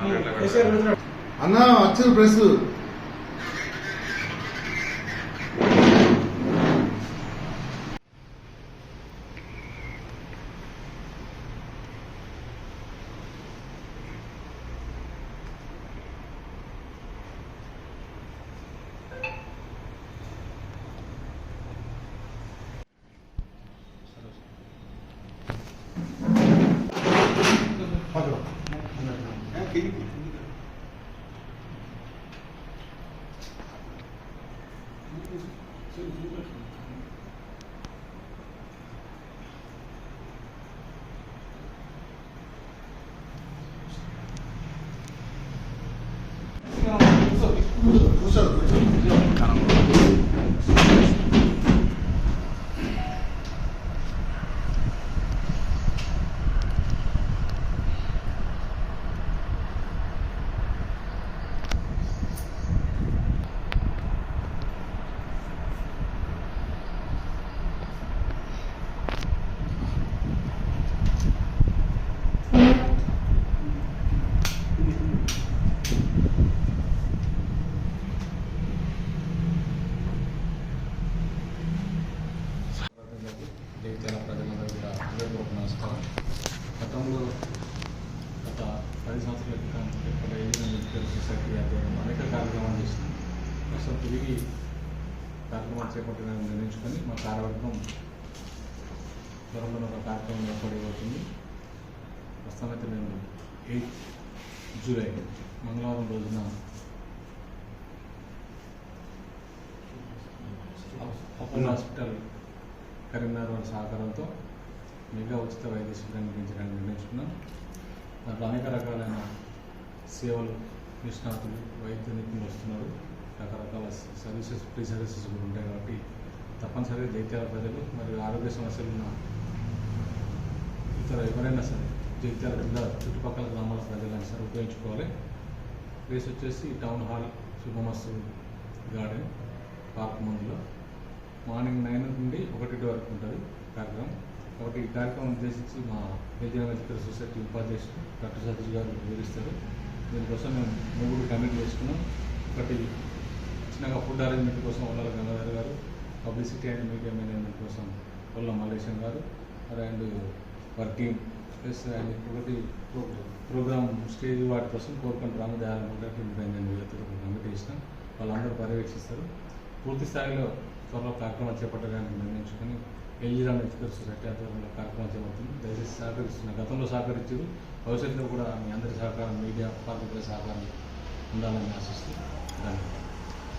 అన్న వచ్చారు ప్రెస్ జగిత్యాల ప్రజలందరూ కూడా హృదయపూర్వక నమస్కారం. గతంలో గత 10 సంవత్సరాల క్రితం ఇక్కడ ఎడ్యుకేషన్ సొసైటీ ఆధ్వర్యంలో అనేక కార్యక్రమాలు చేసినాం. ప్రస్తుతం తిరిగి కార్యక్రమాలు చేపట్టాలని నిర్ణయించుకొని మా కార్యవర్గం త్వరలో ఒక కార్యక్రమం ఏర్పడబోతుంది. ప్రస్తుతం అయితే మేము 8 జూలై మంగళవారం రోజున అపోలో హాస్పిటల్ కరీంనగర్ వారి సహకారంతో మెగా ఉచిత వైద్య శిబిరాన్ని నిర్వహించడానికి నిర్ణయించుకున్నాం. దాంట్లో అనేక రకాలైన సేవలు నిష్ణాతులు వైద్య నిపుణులు వస్తున్నారు. రకరకాల సర్వీసెస్ ఫ్రీ సర్వీసెస్ కూడా ఉంటాయి కాబట్టి తప్పనిసరిగా జగిత్యాల ప్రజలు మరియు ఆరోగ్య సమస్యలు ఉన్న ఇతర ఎవరైనా సరే జగిత్యాల జిల్లా చుట్టుపక్కల గ్రామాల ప్రజలైనా సరే ఉపయోగించుకోవాలి. ప్లేస్ వచ్చేసి టౌన్ హాల్ శుభమస్తు గార్డెన్ పార్క్ ముందులో మార్నింగ్ 9 నుండి 1 వరకు ఉంటుంది కార్యక్రమం. కాబట్టి ఈ కార్యక్రమం ఉద్దేశించి మా గిరిజన వెల్ఫేర్ సొసైటీ ఉపాధ్యక్షుడు డాక్టర్ సతీష్ గారు వివరిస్తారు. దీనికోసం మేము 3 కమిటీ చేసుకున్నాం. ఒకటి చిన్నగా ఫుడ్ అరేంజ్మెంట్ కోసం వల్ల గంగాధర్ గారు, పబ్లిసిటీ అండ్ మీడియా మేనేజ్మెంట్ కోసం వల్ల మల్లేశం గారు and work team plus and ఒకటి ప్రోగ్రామ్ స్టేజ్ వాటి కోసం కోరుకుంటూ రామదయాల వీళ్ళతో ఒక కమిటీ ఇచ్చినాం. వాళ్ళందరూ పర్యవేక్షిస్తారు. పూర్తి స్థాయిలో త్వరలో కార్యక్రమాలు చేపట్టడానికి నిర్ణయించుకొని ఎల్జీరామ్ వెల్ఫేర్ సొసైటీ ఆధ్వర్యంలో కార్యక్రమాలు చేపడుతుంది. దయచేసి సహకరిస్తున్నారు. గతంలో సహకరించారు. భవిష్యత్తులో కూడా మీ అందరి సహకారం, మీడియా పార్టీల సహకారం ఉండాలని ఆశిస్తూ ధన్యవాదాలు.